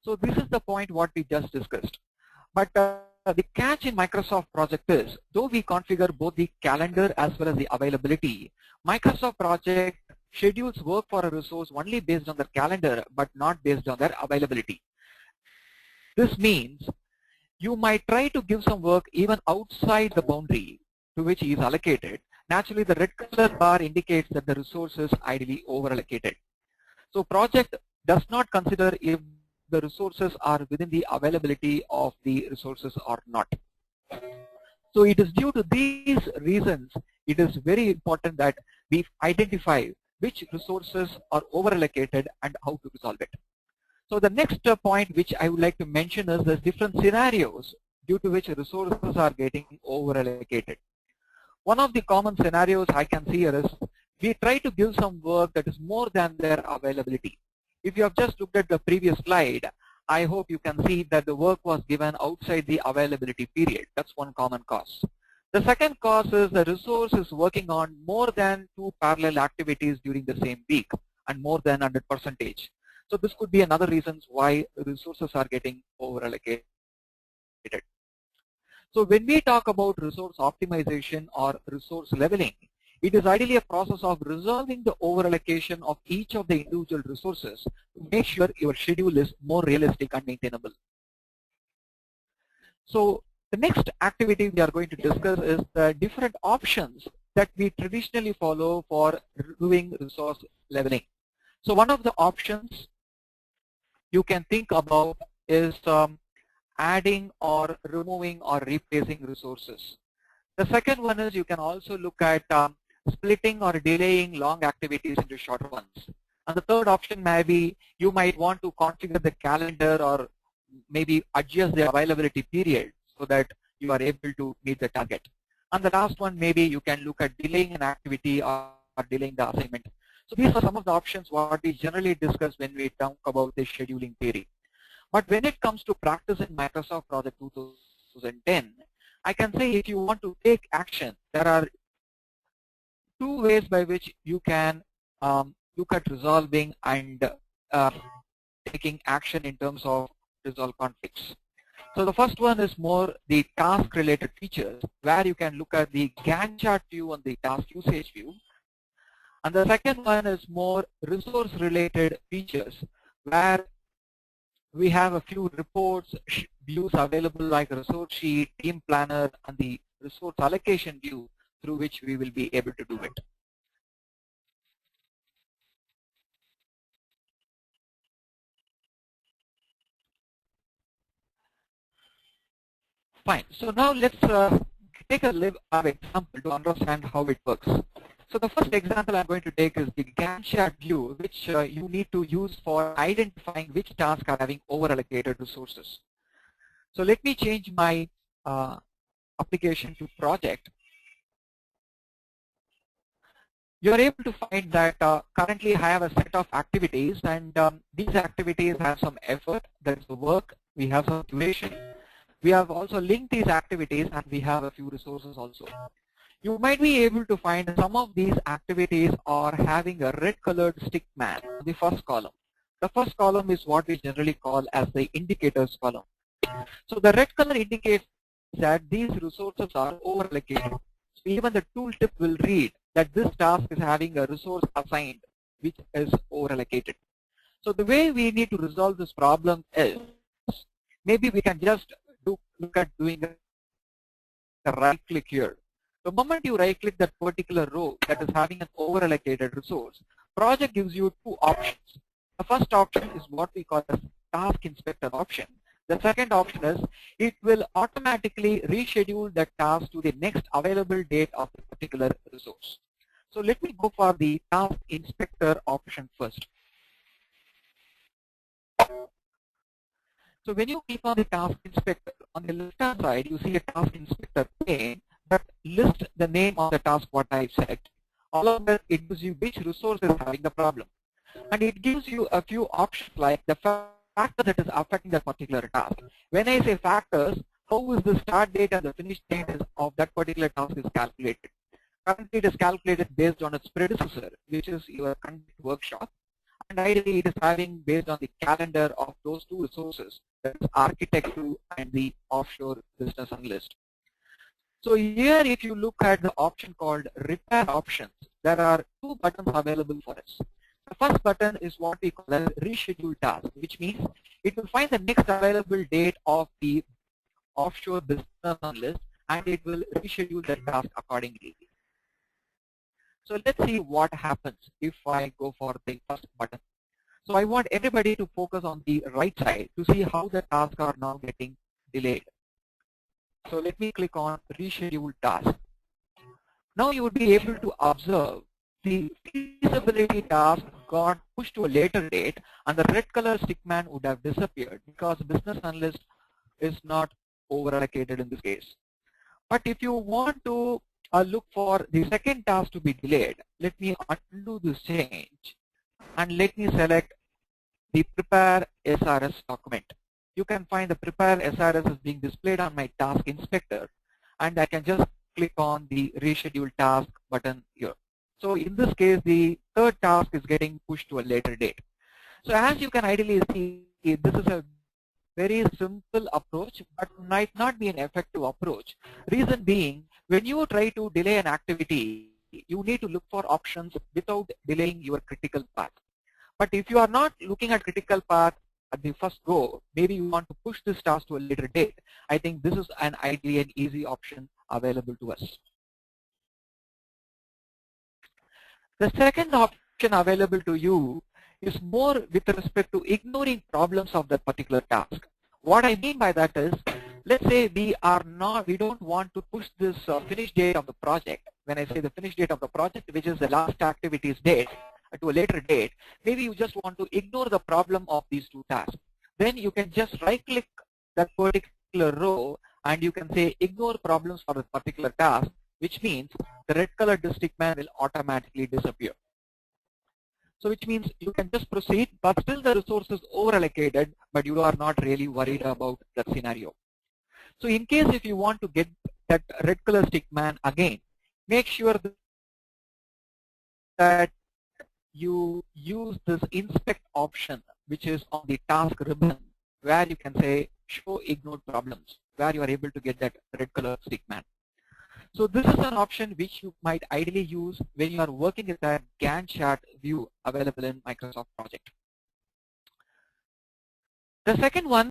So this is the point what we just discussed. But the catch in Microsoft project is, though we configure both the calendar as well as the availability, Microsoft project schedules work for a resource only based on their calendar but not based on their availability. This means you might try to give some work even outside the boundary to which he is allocated. Naturally, the red color bar indicates that the resource is ideally overallocated. So project does not consider if the resources are within the availability of the resources or not. So it is due to these reasons, it is very important that we identify which resources are overallocated and how to resolve it. So the next point which I would like to mention is the different scenarios due to which resources are getting overallocated. One of the common scenarios I can see here is we try to give some work that is more than their availability. If you have just looked at the previous slide, I hope you can see that the work was given outside the availability period. That's one common cause. The second cause is the resource is working on more than 2 parallel activities during the same week and more than 100%. So this could be another reasons why resources are getting overallocated. So when we talk about resource optimization or resource leveling, it is ideally a process of resolving the overallocation of each of the individual resources to make sure your schedule is more realistic and maintainable. So the next activity we are going to discuss is the different options that we traditionally follow for doing resource leveling. So one of the options you can think about is adding or removing or replacing resources. The second one is you can also look at splitting or delaying long activities into shorter ones. And the third option may be you might want to configure the calendar or maybe adjust the availability period so that you are able to meet the target. And the last one, maybe you can look at delaying an activity or delaying the assignment. So these are some of the options what we generally discuss when we talk about the scheduling theory. But when it comes to practice in Microsoft Project 2010, I can say if you want to take action, there are two ways by which you can look at resolving and taking action in terms of resolve conflicts. So the first one is more the task related features where you can look at the Gantt chart view and the task usage view. And the second one is more resource related features where we have a few reports views available like resource sheet, team planner, and the resource allocation view through which we will be able to do it. Fine. So now let's take a live example to understand how it works. So the first example I'm going to take is the Gantt chart view, which you need to use for identifying which tasks are having overallocated resources. So let me change my application to project. You're able to find that currently I have a set of activities, and these activities have some effort, there is the work, we have some duration. We have also linked these activities and we have a few resources also. You might be able to find some of these activities are having a red colored stick man in the first column. The first column is what we generally call as the indicators column. So the red color indicates that these resources are overallocated. So even the tooltip will read that this task is having a resource assigned which is overallocated. So the way we need to resolve this problem is maybe we can just look at doing a right click here. The moment you right click that particular row that is having an overallocated resource, project gives you two options. The first option is what we call as task inspector option. The second option is it will automatically reschedule the task to the next available date of the particular resource. So let me go for the task inspector option first. So when you click on the task inspector, on the left hand side you see a task inspector pane that lists the name of the task what I said. Along with it gives you which resource is having the problem. And it gives you a few options like the factor that is affecting that particular task. When I say factors, how is the start date and the finish date of that particular task is calculated? Currently it is calculated based on its predecessor, which is your conduct workshop. and ideally it is having based on the calendar of those two resources, that is architect 2 and the offshore business analyst. So here if you look at the option called repair options, there are two buttons available for us. The first button is what we call as reschedule task, which means it will find the next available date of the offshore business analyst and it will reschedule the task accordingly. So let's see what happens if I go for the first button. So I want everybody to focus on the right side to see how the tasks are now getting delayed. So let me click on reschedule task. Now you would be able to observe the feasibility task got pushed to a later date and the red color stickman would have disappeared because business analyst is not overallocated in this case. But if you want to look for the second task to be delayed, let me undo this change and let me select the prepare SRS document. You can find the prepare SRS is being displayed on my task inspector and I can just click on the reschedule task button here. So in this case the third task is getting pushed to a later date. So as you can ideally see, this is a very simple approach but might not be an effective approach. Reason being, when you try to delay an activity, you need to look for options without delaying your critical path. But if you are not looking at critical path at the first go, maybe you want to push this task to a later date, I think this is an ideally an easy option available to us. The second option available to you is more with respect to ignoring problems of that particular task. What I mean by that is, let's say we don't want to push this finish date of the project. When I say the finish date of the project, which is the last activity's date, to a later date, maybe you just want to ignore the problem of these two tasks. Then you can just right click that particular row and you can say ignore problems for a particular task, which means the red color stickman will automatically disappear. So which means you can just proceed, but still the resource is overallocated, but you are not really worried about that scenario. So in case if you want to get that red color stickman again, make sure that you use this inspect option, which is on the task ribbon, where you can say show ignored problems, where you are able to get that red color stickman. So this is an option which you might ideally use when you are working with a Gantt chart view available in Microsoft Project. The second one